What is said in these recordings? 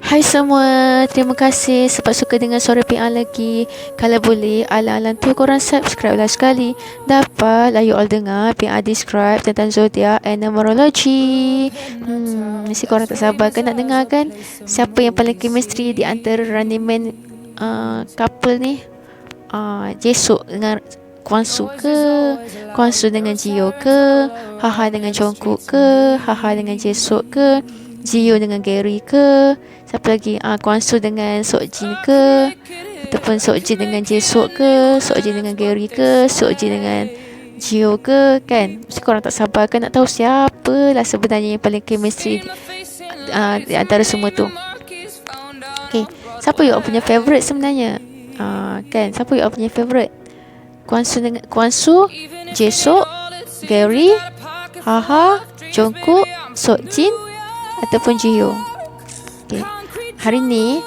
Hai semua, terima kasih sebab suka dengar suara PR lagi. Kalau boleh, alang-alang tu korang subscribe lah sekali. Dapat lah you all dengar PR describe tentang zodiak and numerology. Mesti korang tak sabar kan nak dengar kan? Siapa yang paling chemistry di antara Running Man couple ni? Jesuk dengan Kwansu ke? Kwansu dengan Jio ke? Haha dengan Jungkook ke? Haha dengan Jesuk ke? Jio dengan Gary ke? Siapa lagi? Kwansu dengan Sokjin ke? Ataupun Sokjin dengan Jesuk ke? Sokjin dengan Gary ke? Sokjin dengan Jio ke? Kan? Mesti korang tak sabar kan nak tahu siapa lah sebenarnya yang paling chemistry di antara semua tu. Okay, siapa you all punya favourite sebenarnya? Kan? Siapa you all punya favourite? Kwansu, Jesuk, Gary, Haha, Jungkook, Sokjin ataupun Jio. Okay. Hari ni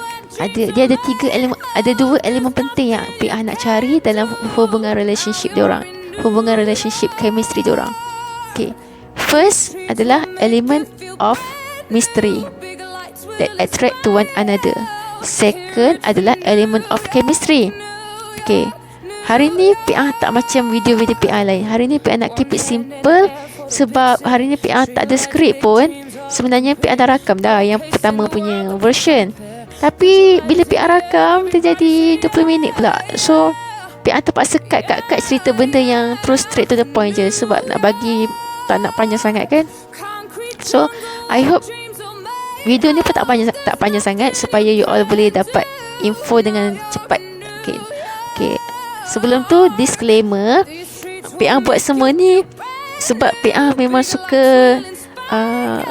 dia ada dua elemen penting yang PR nak cari dalam hubungan relationship diorang, hubungan relationship chemistry diorang. Okay. First adalah element of mystery that attract to one another. Second adalah element of chemistry. Okay. Hari ni PR tak macam video-video PR lain. Hari ni PR nak keep it simple sebab hari ni PR tak ada skrip pun. Sebenarnya PR dah rakam dah yang pertama punya version. Tapi bila PR rakam terjadi 20 minit pula. So PR terpaksa cut cerita benda yang terus straight to the point je sebab nak bagi tak nak panjang sangat kan. So I hope video ni pun tak panjang sangat supaya you all boleh dapat info dengan cepat. Okay. Sebelum tu disclaimer, PR buat semua ni sebab PR memang suka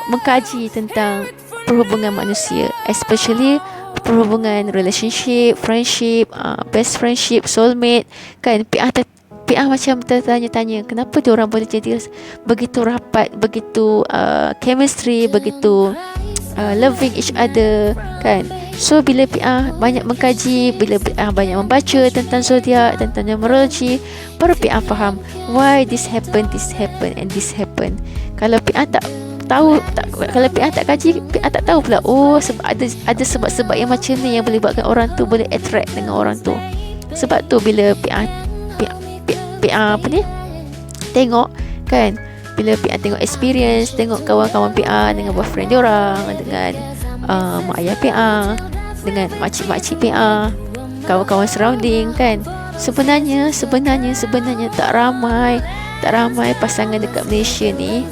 mengkaji tentang perhubungan manusia, especially perhubungan relationship, friendship, best friendship, soulmate. Kan PR macam tertanya-tanya kenapa diorang boleh jadi begitu rapat, begitu chemistry, begitu loving each other kan. So bila PR banyak mengkaji, bila PR banyak membaca tentang zodiak, tentang numerology, baru PR faham why this happen and this happen. Kalau PR tak tahu, kalau PR tak kaji, PR tak tahu pula. Sebab ada sebab-sebab yang macam ni yang boleh buatkan orang tu boleh attract dengan orang tu. Sebab tu bila PR apa ni tengok kan, bila PR tengok experience, tengok kawan-kawan PR dengan boyfriend diorang, dengan mak ayah PR, dengan makcik-makcik PR, kawan-kawan surrounding kan. Sebenarnya tak ramai pasangan dekat Malaysia ni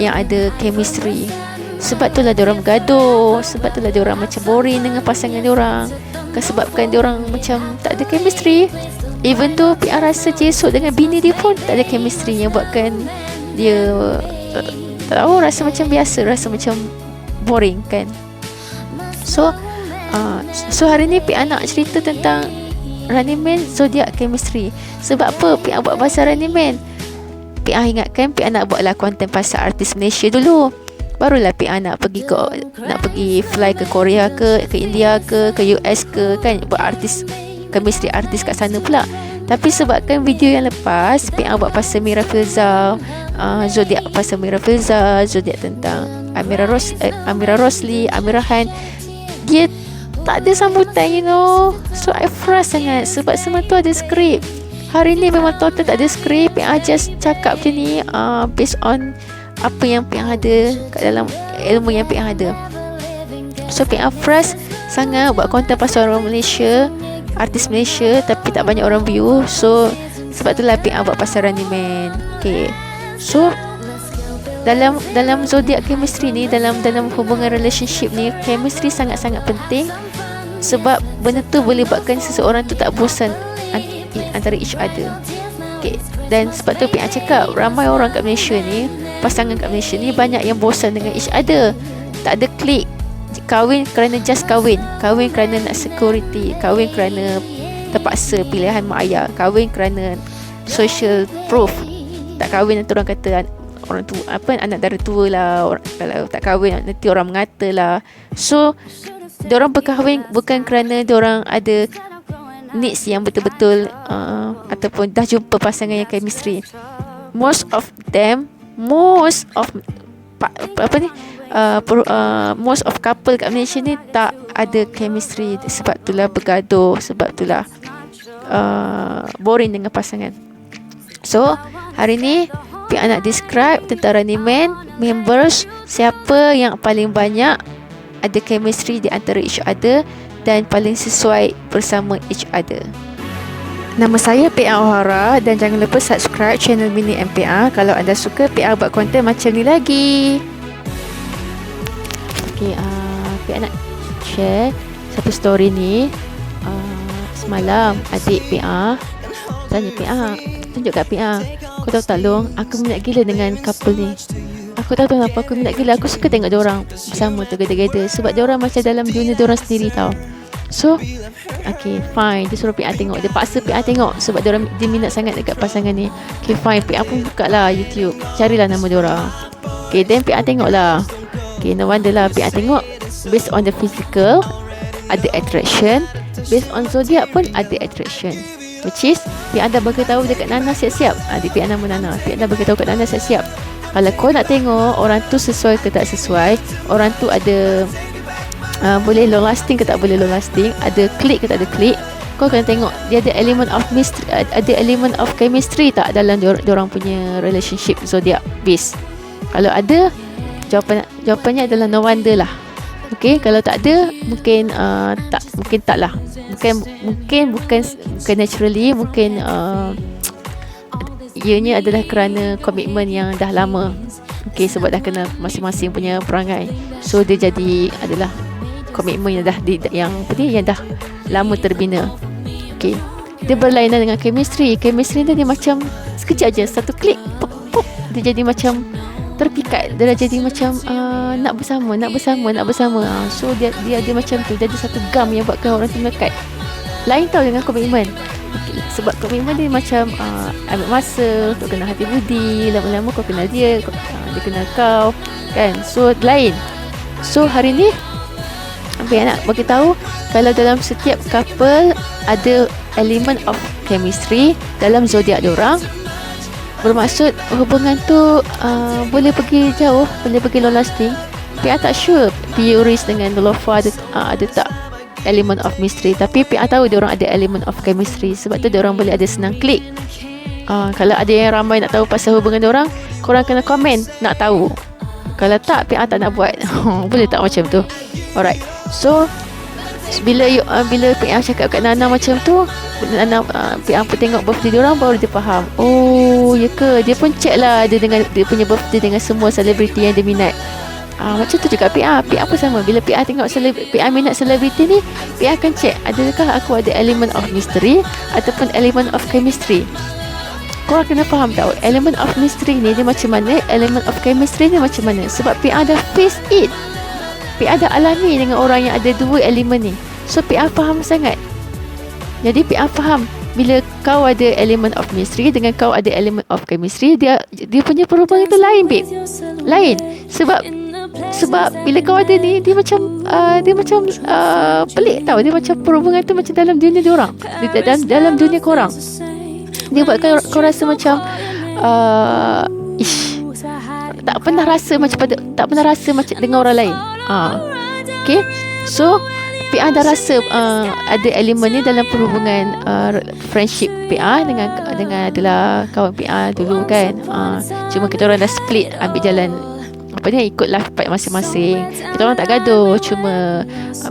yang ada chemistry. Sebab itulah diorang bergaduh, sebab itulah diorang macam boring dengan pasangan diorang, sebabkan diorang macam tak ada chemistry. Even tu PR rasa Jesuk dengan bini dia pun tak ada chemistry yang buatkan dia tak tahu, rasa macam biasa, rasa macam boring kan. So hari ni PR nak cerita tentang Running Man zodiac chemistry. Sebab apa PR buat pasal Running Man? PR ingatkan PR nak buatlah konten pasal artis Malaysia dulu, barulah PR nak pergi fly ke Korea ke India ke US ke kan, buat chemistry artis kat sana pula. Tapi sebabkan video yang lepas PR buat pasal Mira Filzah, zodiak pasal Mira Filzah, zodiak tentang Amira Rosli, Amira Han, dia tak ada sambutan, you know. So I frust sangat sebab semua tu ada skrip. Hari ni memang total tak ada skrip. PR just cakap macam ni based on apa yang PR ada kat dalam ilmu yang PR ada. So PR frust sangat buat konten pasal orang Malaysia, artis Malaysia, tapi tak banyak orang view. So sebab itulah PR buat pasal Running Man. Okay. So dalam zodiac chemistry ni, dalam hubungan relationship ni, chemistry sangat-sangat penting. Sebab benda tu boleh buatkan seseorang tu tak bosan antara each other. Okay. Dan sebab tu PR cakap ramai orang kat Malaysia ni, pasangan kat Malaysia ni banyak yang bosan dengan each other. Tak ada klik. Kahwin kerana just kahwin kerana nak security, kahwin kerana terpaksa pilihan mak ayah, kahwin kerana social proof. Tak kahwin nanti orang kata orang tu anak dara tua lah, kalau tak kahwin nanti orang mengata lah. So diorang berkahwin bukan kerana diorang ada needs yang betul-betul ataupun dah jumpa pasangan yang chemistry. Most of couple kat Malaysia ni tak ada chemistry, sebab itulah bergaduh, sebab itulah boring dengan pasangan. So hari ni Pia nak describe tentang Running Man members, siapa yang paling banyak ada chemistry di antara each other dan paling sesuai bersama each other. Nama saya PA O'Hara dan jangan lupa subscribe channel Mini MPA kalau anda suka PA buat konten macam ni lagi. Okay, PA nak share satu story ni. Semalam adik PA tanya PA, tunjuk kat PA, kau tahu tak Long, aku minat gila dengan couple ni. Aku tahu kenapa aku minat gila. Aku suka tengok diorang bersama together sebab diorang macam dalam dunia diorang sendiri tau. So okay fine, dia suruh PA tengok, dia paksa PA tengok sebab dia minat sangat dekat pasangan ni. Okay fine, PA pun buka lah YouTube, carilah nama diorang. Okay, then PA tengok lah. Okay, no wonder lah PA tengok. Based on the physical ada attraction, based on zodiac pun ada attraction, which is PA dah beritahu dekat Nana siap-siap. Dia PA nama Nana, PA dah beritahu kat Nana siap-siap. Kalau kau nak tengok orang tu sesuai ke tak sesuai, orang tu ada boleh long lasting ke tak boleh long lasting, ada klik ke tak ada klik, kau kena tengok dia ada element of mystery, ada element of chemistry tak dalam diorang punya relationship zodiac base. Kalau ada, jawapannya adalah no wonder lah. Okay, kalau tak ada, mungkin tak lah, bukan naturally, mungkin ianya adalah kerana komitmen yang dah lama. Okay, sebab dah kena masing-masing punya perangai, so dia jadi adalah komitmen yang dah lama terbina. Okay, dia berlainan dengan chemistry dia macam sekejap je, satu klik, pop, pop, dia jadi macam terpikat, dia dah jadi macam nak bersama. So dia ada macam tu, dia ada satu gam yang buatkan orang tu melekat. Lain tau dengan komitmen. Okay, sebab komitmen dia macam ambil masa, kau kenal hati budi, lama-lama kau kenal dia, dia kenal kau kan, so lain. So hari ni apa yang nak bagi tahu, kalau dalam setiap couple ada element of chemistry dalam zodiak diorang, bermaksud hubungan tu boleh pergi jauh, boleh pergi long lasting. PA tak sure Pioris dengan Lofa ada tak element of mystery, tapi PA tahu diorang ada element of chemistry, sebab tu diorang boleh ada senang klik. Kalau ada yang ramai nak tahu pasal hubungan diorang, korang kena komen nak tahu. Kalau tak, PA tak nak buat. Boleh tak macam tu? Alright, so bila PA cakap kat Nana macam tu, Nana PA pun tengok birthday diorang, baru dia faham. Oh ya ke, dia pun check lah dia punya birthday dengan semua selebriti yang dia minat. Macam tu juga PA pun sama. Bila PA tengok PA minat selebriti ni, PA akan check adakah aku ada element of mystery ataupun element of chemistry. Korang kena faham tau, element of mystery ni dia macam mana, element of chemistry ni macam mana. Sebab PA dah face it, PA dah alami dengan orang yang ada dua elemen ni. So PA faham sangat. Jadi PA faham, bila kau ada element of mystery dengan kau ada element of chemistry, dia punya perhubungan itu lain, babe. Lain. Sebab bila kau ada ni, dia macam pelik tau. Dia macam perhubungan tu macam dalam dunia diorang, dalam dunia korang. Dia buat kau rasa macam tak pernah rasa macam dengan orang lain. Okay, so PA dah rasa ada elemen ni dalam perhubungan friendship PA dengan adalah kawan PA dulu kan. Cuma kita orang dah split, ambil jalan ikut life path masing-masing. Kita orang tak gaduh, cuma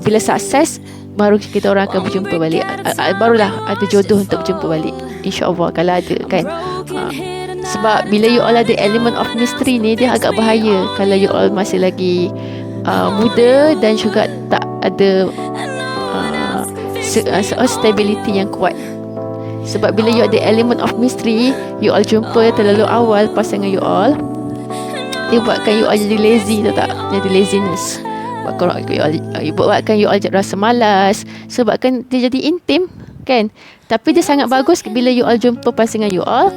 bila sukses baru kita orang akan berjumpa balik. Barulah ada jodoh untuk berjumpa balik, InsyaAllah kalau ada kan. Sebab bila you all ada element of mystery ni, dia agak bahaya kalau you all masih lagi muda dan juga tak ada stability yang kuat. Sebab bila you ada element of mystery, you all jumpa terlalu awal pasangan you all, dia buatkan you all jadi lazy, tahu tak? Jadi laziness, buatkan you all rasa malas. Sebab kan dia jadi intim kan. Tapi dia sangat bagus bila you all jumpa pasangan you all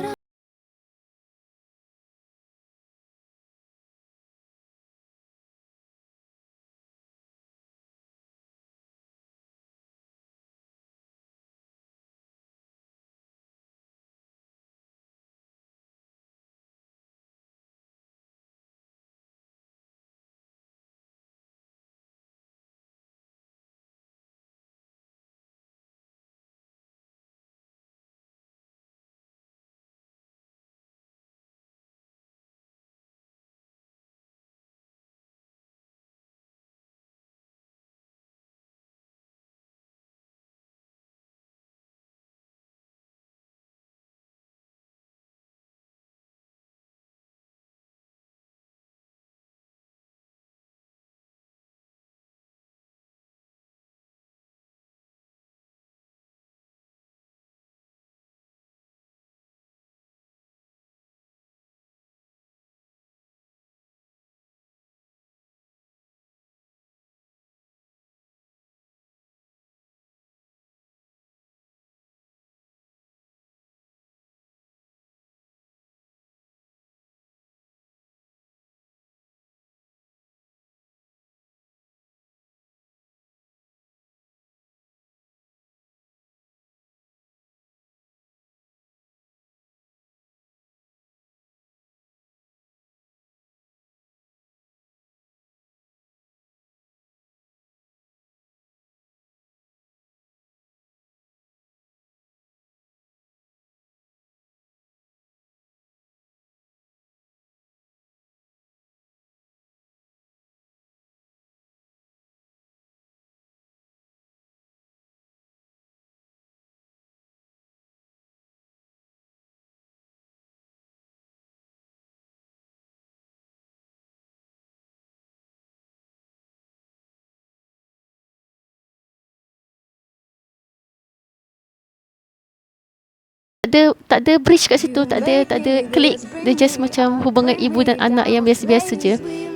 tak ada bridge kat situ, tak ada klik. Dia just macam hubungan ibu dan anak yang biasa-biasa je.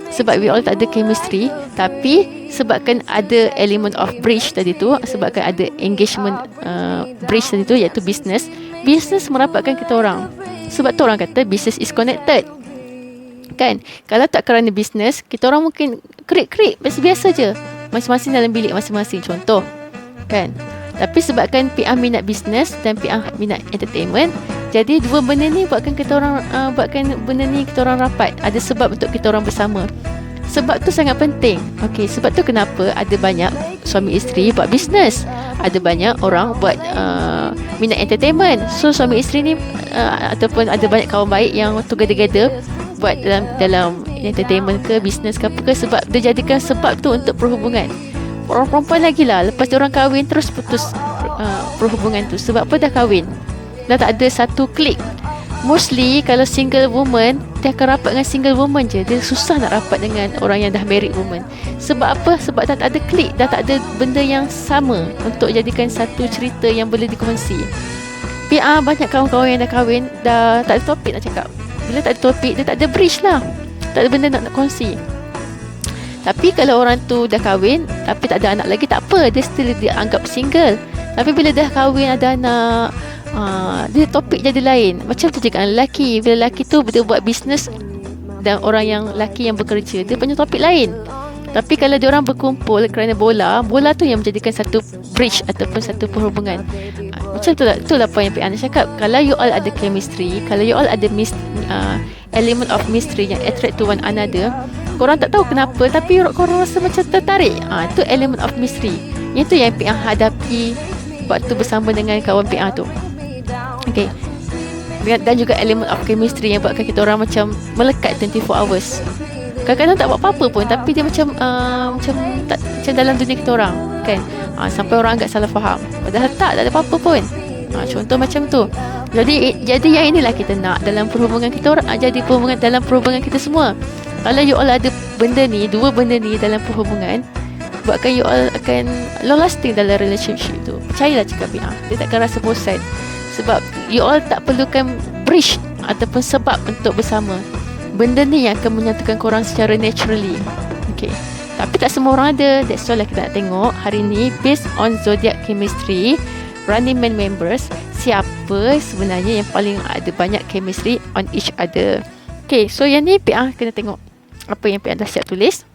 Sebab we all tak ada chemistry, tapi sebabkan ada element of bridge tadi tu, sebabkan ada engagement bridge tadi tu, iaitu business merapatkan kita orang. Sebab tu orang kata business is connected, kan? Kalau tak kerana business, kita orang mungkin krik-krik biasa-biasa je, masing-masing dalam bilik masing-masing, contoh, kan? Tapi sebabkan PR minat business dan PR minat entertainment, jadi dua benda ni buatkan kita orang kita orang rapat. Ada sebab untuk kita orang bersama. Sebab tu sangat penting. Okey, sebab tu kenapa ada banyak suami isteri buat business. Ada banyak orang buat minat entertainment. So suami isteri ni ataupun ada banyak kawan baik yang together buat dalam entertainment ke business ke apa ke, sebab dia jadikan sebab tu untuk perhubungan. Orang perempuan lagi lah, lepas dia orang kahwin terus putus perhubungan tu. Sebab apa? Dah kahwin, dah tak ada satu klik. Mostly kalau single woman, dia akan rapat dengan single woman je. Dia susah nak rapat dengan orang yang dah married woman. Sebab apa? Sebab dah tak ada klik, dah tak ada benda yang sama untuk jadikan satu cerita yang boleh dikongsi. PR banyak kawan-kawan yang dah kahwin, dah tak ada topik nak cakap. Bila tak ada topik, dia tak ada bridge lah, tak ada benda nak kongsi. Tapi kalau orang tu dah kahwin tapi tak ada anak lagi, tak apa, dia still dianggap single. Tapi bila dah kahwin ada anak, dia topik jadi lain. Macam tu juga lelaki. Bila lelaki tu dia buat bisnes dan orang yang lelaki yang bekerja, dia punya topik lain. Tapi kalau dia orang berkumpul kerana bola tu yang menjadikan satu bridge ataupun satu perhubungan. Macam tu lah, itulah point yang PA nak cakap. Kalau you all ada chemistry, kalau you all ada element of mystery yang attract to one another, korang tak tahu kenapa tapi korang rasa macam tertarik. Itu element of mystery. Itu yang PA hadapi waktu bersama dengan kawan PA tu. Okay. Dan juga element of chemistry yang buatkan kita orang macam melekat 24 hours. Kadang-kadang tak buat apa-apa pun, tapi dia macam macam dalam dunia kita orang, kan? Sampai orang agak salah faham. Padahal tak ada apa-apa pun. Contoh macam tu. Jadi yang inilah kita nak dalam perhubungan kita orang, jadi dalam perhubungan kita semua. Kalau you all ada benda ni, dua benda ni dalam perhubungan, buatkan you all akan long lasting dalam relationship tu. Percayalah cakap PA, dia takkan rasa bosan. Sebab you all tak perlukan bridge ataupun sebab untuk bersama. Benda ni yang akan menyatukan korang secara naturally. Okay. Tapi tak semua orang ada. That's why lah kita nak tengok hari ni, based on zodiac chemistry, Running Man members, siapa sebenarnya yang paling ada banyak chemistry on each other. Okay, so yang ni PA kena tengok apa yang PA dah siap tulis.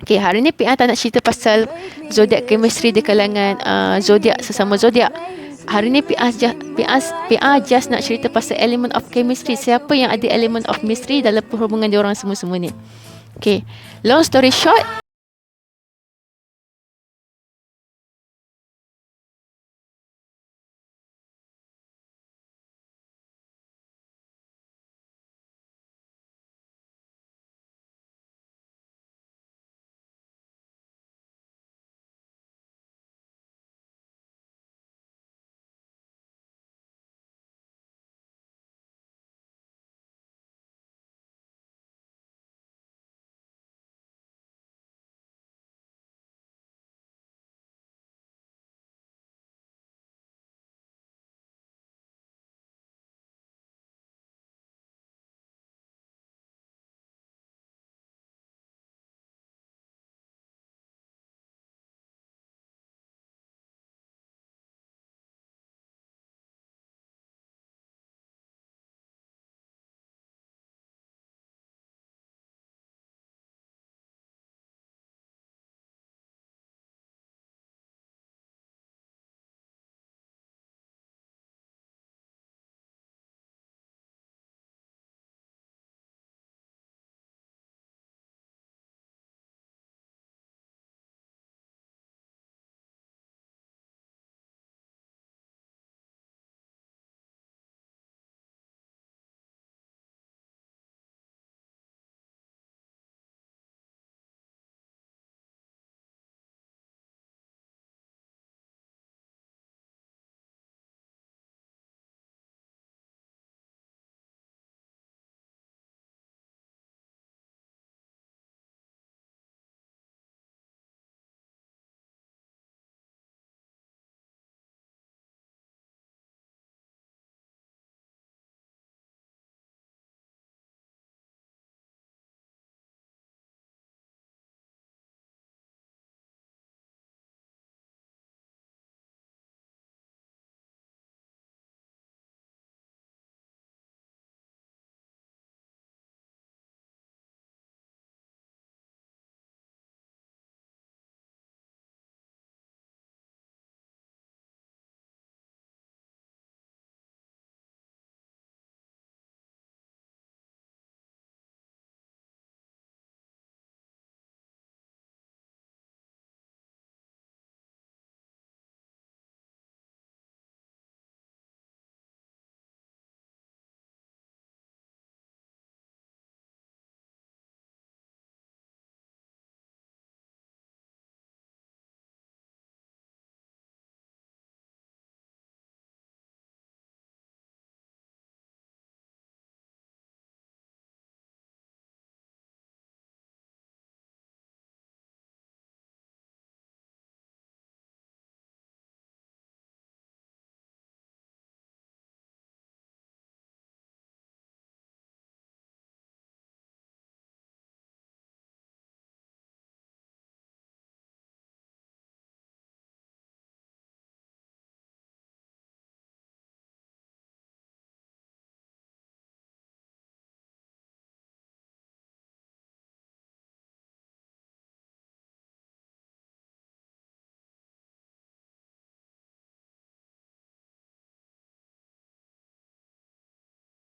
Okay, hari ni PA tak nak cerita pasal zodiac chemistry di kalangan zodiac, sesama zodiac. Hari ni PA just nak cerita pasal element of chemistry. Siapa yang ada element of mystery dalam perhubungan diorang semua-semua ni. Okay, long story short,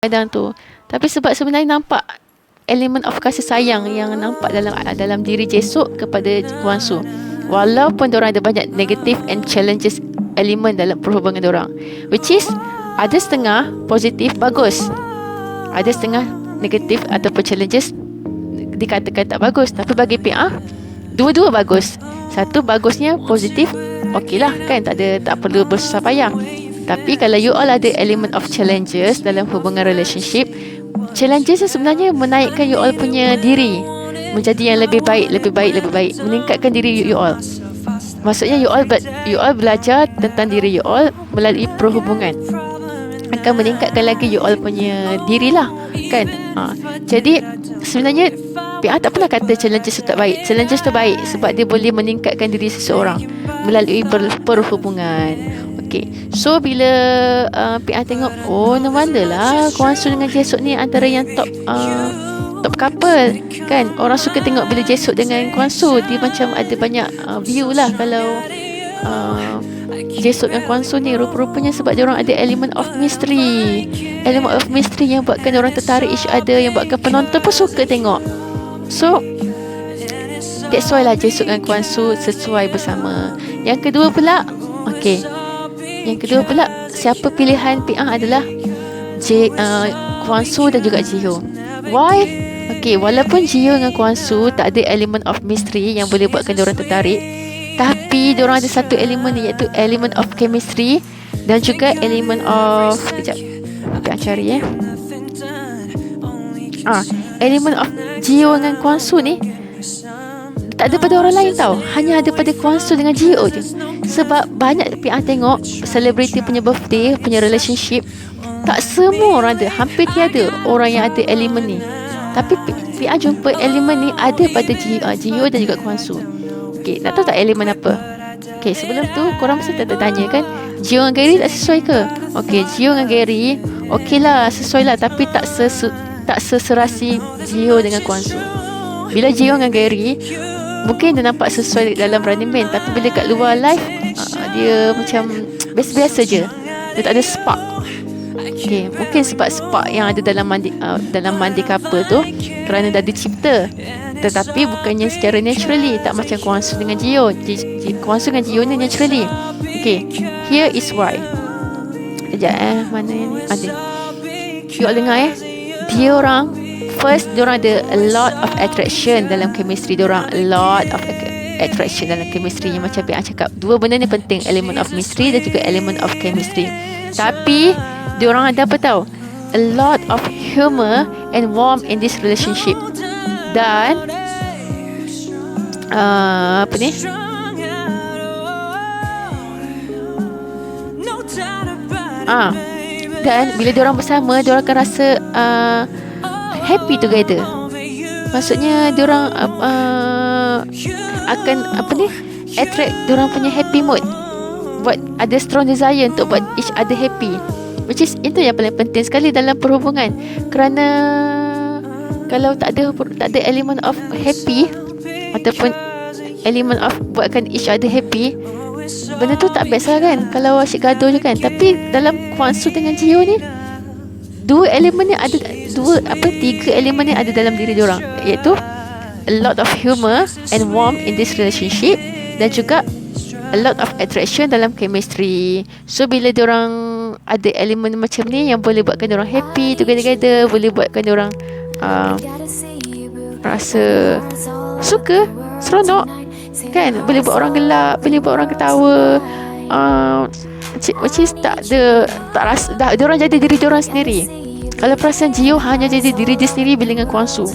kadang tu. Tapi sebab sebenarnya nampak elemen of kasih sayang yang nampak dalam diri Jesuk kepada Kwon Soo. Walaupun diorang ada banyak negative and challenges elemen dalam perhubungan diorang, which is ada setengah positif bagus, ada setengah negatif ataupun challenges dikatakan tak bagus. Tapi bagi PA, dua-dua bagus. Satu bagusnya positif, okey lah kan, tak perlu bersusah payah. Tapi kalau you all ada element of challenges dalam hubungan relationship, challenges sebenarnya menaikkan you all punya diri menjadi yang lebih baik, meningkatkan diri you all. Maksudnya you all belajar tentang diri you all melalui perhubungan, akan meningkatkan lagi you all punya diri lah kan. Jadi sebenarnya PA tak pernah kata challenges tu tak baik. Challenges tu baik sebab dia boleh meningkatkan diri seseorang melalui perhubungan. Okay. So bila PA tengok, oh no wonder lah Kwon Soo dengan Jae-suk ni antara yang top couple kan. Orang suka tengok bila Jae-suk dengan Kwon Soo, dia macam ada banyak view lah. Kalau Jae-suk dan Kwon Soo ni rupa-rupanya sebab diorang ada element of mystery yang buatkan diorang tertarik each other, yang buatkan penonton pun suka tengok. So that's why lah Jae-suk dan Kwon Soo sesuai bersama. Yang kedua pula, siapa pilihan PA adalah Kwon Soo dan juga Ji-hyo. Why? Okay, walaupun Ji-hyo dengan Kwon Soo tak ada element of mystery yang boleh buatkan diorang tertarik, tapi diorang ada satu elemen, iaitu element of chemistry dan juga element of, sekejap PA cari element of Ji-hyo dengan Kwon Soo ni tak ada pada orang lain tau, hanya ada pada Kwon Soo dengan Ji-hyo je. Sebab banyak PA tengok selebriti punya birthday, punya relationship, tak semua orang ada, hampir tiada orang yang ada elemen ni. Tapi PA jumpa elemen ni ada pada Ji-hyo dan juga Kwon Soo. Okay, nak tahu tak elemen apa? Okay, sebelum tu korang mesti tak tanya kan, Ji-hyo dengan Gary tak sesuai ke? Okay, Ji-hyo dengan Gary okey lah, sesuai lah, tapi tak seserasi Ji-hyo dengan Kwon Soo. Bila Ji-hyo dengan Gary mungkin dia nampak sesuai dalam Running Man, tapi bila kat luar live dia macam biasa-biasa je, dia tak ada spark. Okay, mungkin sebab spark yang ada dalam mandi couple tu kerana dah dicipta, tetapi bukannya secara naturally, tak macam Kwon Soo dengan Ji-hyo. Kwon Soo dengan Ji-hyo ni naturally. Okay, here is why. Sekejap mana yang ni ada. You all dengar dia orang first, diorang ada a lot of attraction dalam chemistry diorang, a lot of attraction dalam chemistry. Yang macam yang cakap, dua benda ni penting, element of mystery dan juga element of chemistry. Tapi diorang ada apa tahu, a lot of humor and warmth in this relationship. Dan apa ni, dan bila diorang bersama, diorang akan rasa happy together. Maksudnya diorang akan attract diorang punya happy mood, buat ada strong desire untuk buat each other happy, which is itu yang paling penting sekali dalam perhubungan. Kerana kalau tak ada element of happy ataupun element of buatkan each other happy, benda tu tak best lah kan, kalau asyik gaduh je kan. Tapi dalam Kwon Soo dengan Ji-hyo ni, tiga elemen ni ada dalam diri diorang, iaitu a lot of humor and warmth in this relationship, dan juga a lot of attraction dalam chemistry. So bila diorang ada elemen macam ni yang boleh buatkan diorang happy together, boleh buatkan diorang rasa suka, seronok kan, boleh buat orang gelak, boleh buat orang ketawa, which is tak rasa diorang jadi diri diorang sendiri. Kalau perasan Ji-hyo hanya jadi diri dia sendiri bila dengan Kwon Soo,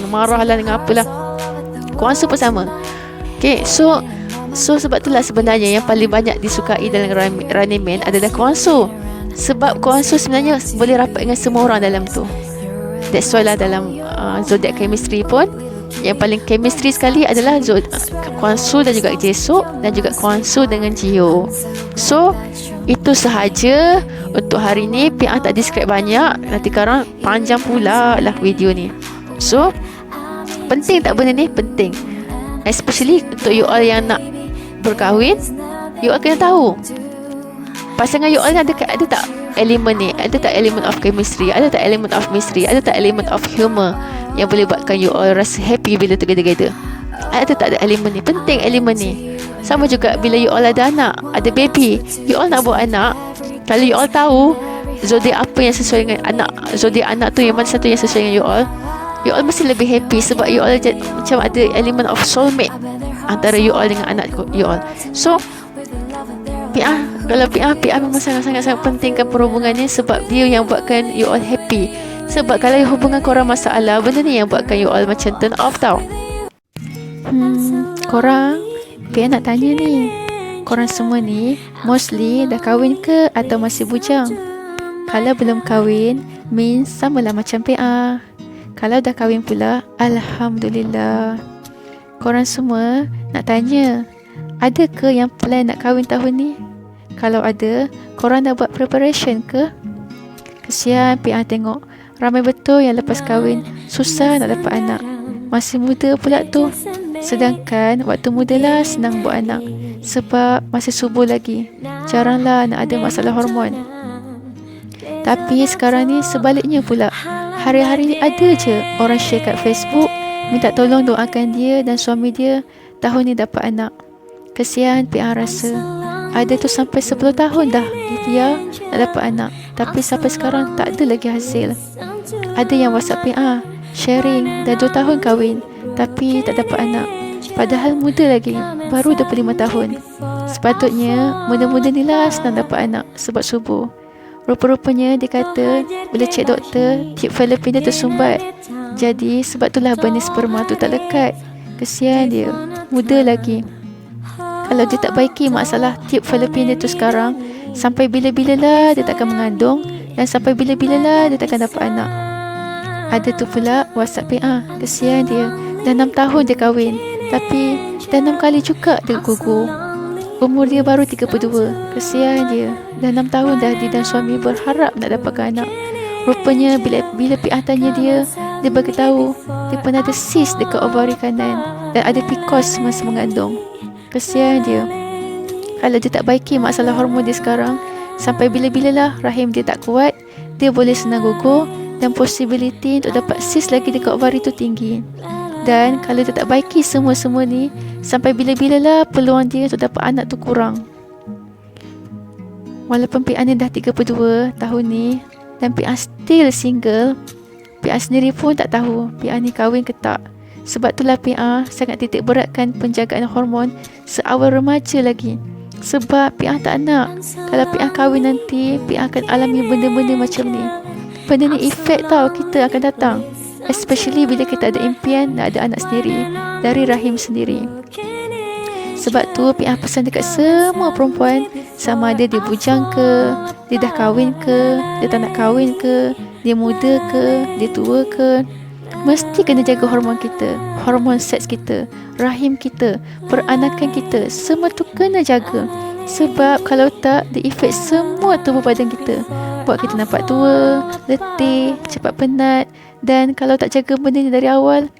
marah lah dengan apalah, Kwon Soo pun sama. Okay, so sebab itulah sebenarnya yang paling banyak disukai dalam Running Man adalah Kwon Soo. Sebab Kwon Soo sebenarnya boleh rapat dengan semua orang dalam tu. That's why lah dalam Zodiac Chemistry pun yang paling chemistry sekali adalah Kwon Soo dan juga Jae-suk, dan juga Kwon Soo dengan Ji-hyo. So itu sahaja untuk hari ni. PA tak describe banyak, nanti sekarang panjang pula lah video ni. So penting tak benda ni? Penting, especially untuk you all yang nak berkahwin. You all kena tahu pasangan you all ni ada tak elemen ni? Ada tak elemen of chemistry? Ada tak elemen of mystery? Ada tak elemen of humor yang boleh buatkan you all rasa happy bila together? Ada tak ada elemen ni? Penting elemen ni. Sama juga bila you all ada anak, ada baby, you all nak buat anak. Kalau you all tahu zodiak apa yang sesuai dengan anak, zodiak anak tu yang mana satu yang sesuai dengan you all mesti lebih happy sebab you all macam ada elemen of soulmate antara you all dengan anak you all. So PR, kalau PR memang sangat-sangat pentingkan perhubungannya sebab dia yang buatkan you all happy. Sebab kalau hubungan korang masalah, benda ni yang buatkan you all macam turn off tau. Korang, PR nak tanya ni, korang semua ni mostly dah kahwin ke atau masih bujang? Kalau belum kahwin, means samalah macam PR. Kalau dah kahwin pula, Alhamdulillah. Korang semua nak tanya, ada ke yang plan nak kahwin tahun ni? Kalau ada, korang dah buat preparation ke? Kesian PR tengok ramai betul yang lepas kahwin susah nak dapat anak. Masih muda pula tu. Sedangkan waktu muda lah senang buat anak sebab masih subur lagi. Jaranglah nak ada masalah hormon. Tapi sekarang ni sebaliknya pula. Hari-hari ada je orang share kat Facebook minta tolong doakan dia dan suami dia tahun ni dapat anak. Kesian PR rasa. Ada tu sampai 10 tahun dah dia nak dapat anak, tapi sampai sekarang tak ada lagi hasil. Ada yang WhatsApp PR sharing dah 2 tahun kahwin tapi tak dapat anak. Padahal muda lagi, baru 25 tahun. Sepatutnya muda-muda ni lah senang dapat anak sebab subur. Rupa-rupanya dia kata bila cek doktor tube fallopian dia tersumbat. Jadi sebab itulah benih sperma tu tak lekat. Kesian dia, muda lagi. Kalau dia tak baiki masalah tube fallopian dia tu sekarang, sampai bila-bila lah dia takkan mengandung dan sampai bila-bila lah dia takkan dapat anak. Ada tu pula WhatsApp PR, kesian dia. Dah 6 tahun dia kahwin, tapi dah 6 kali juga dia gugur. Umur dia baru 32. Kesian dia. Dah 6 tahun dah dia dan suami berharap nak dapatkan anak. Rupanya bila PR tanya dia bagi tahu dia pernah ada cyst dekat ovari kanan dan ada PCOS masa mengandung. Kesian dia. Kalau dia tak baiki masalah hormon dia sekarang, sampai bila-bila lah rahim dia tak kuat, dia boleh senang gugur dan possibility untuk dapat cyst lagi dekat ovari tu tinggi. Dan kalau dia tak baiki semua-semua ni, sampai bila-bila lah peluang dia untuk dapat anak tu kurang. Walaupun PR ni dah 32 tahun ni dan PR still single, PR sendiri pun tak tahu PR ni kahwin ke tak. Sebab itulah PR sangat titik beratkan penjagaan hormon seawal remaja lagi. Sebab PR tak nak kalau PR kahwin nanti PR akan alami benda-benda macam ni. Benda ni efek tau kita akan datang. Especially bila kita ada impian nak ada anak sendiri dari rahim sendiri. Sebab tu PR pesan dekat semua perempuan, sama ada dia bujang ke, dia dah kahwin ke, dia tak nak kahwin ke, dia muda ke, dia tua ke, mesti kena jaga hormon kita, hormon seks kita, rahim kita, peranakan kita, semua tu kena jaga. Sebab kalau tak, dia efek semua tubuh badan kita, buat kita nampak tua, letih, cepat penat. Dan kalau tak jaga benda ni dari awal,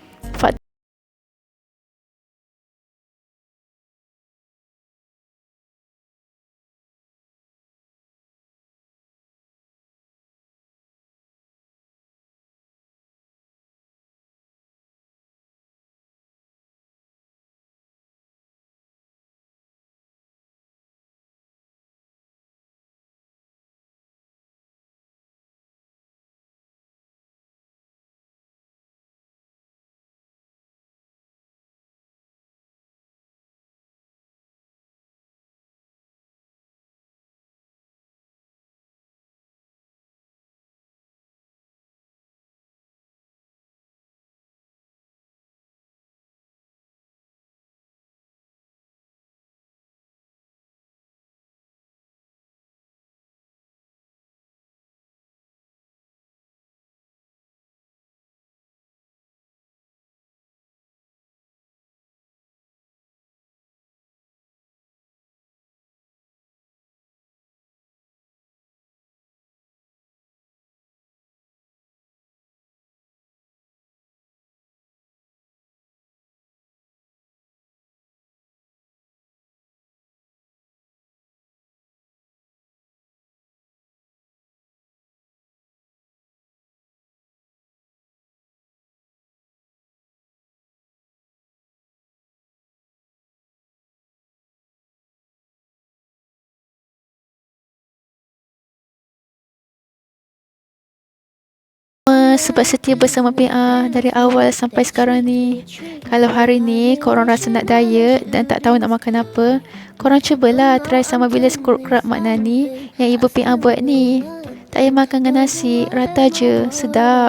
Sebab setia bersama PA dari awal sampai sekarang ni. Kalau hari ni korang rasa nak diet dan tak tahu nak makan apa, korang cubalah try sama bila scrub Mak Nani yang ibu PA buat ni. Tak payah makan dengan nasi, rata je, sedap.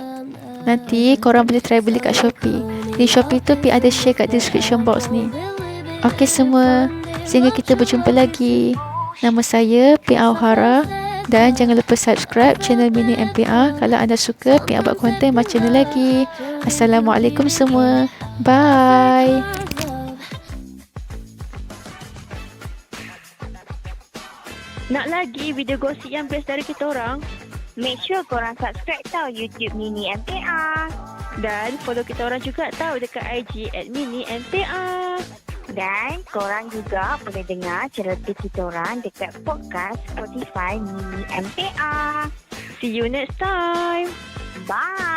Nanti korang boleh try beli kat Shopee. Di Shopee tu PA ada share kat description box ni. Okey semua, sehingga kita berjumpa lagi. Nama saya PA O'Hara. Dan jangan lupa subscribe channel Mini MPA kalau anda suka PA buat konten macam ni lagi. Assalamualaikum semua. Bye. Nak lagi video gosip yang best dari kita orang? Make sure korang subscribe tau YouTube Mini MPA. Dan follow kita orang juga tahu dekat IG @mini_mpa. Dan korang juga boleh dengar cerita kita orang dekat podcast Spotify Mini MPA. See you next time. Bye.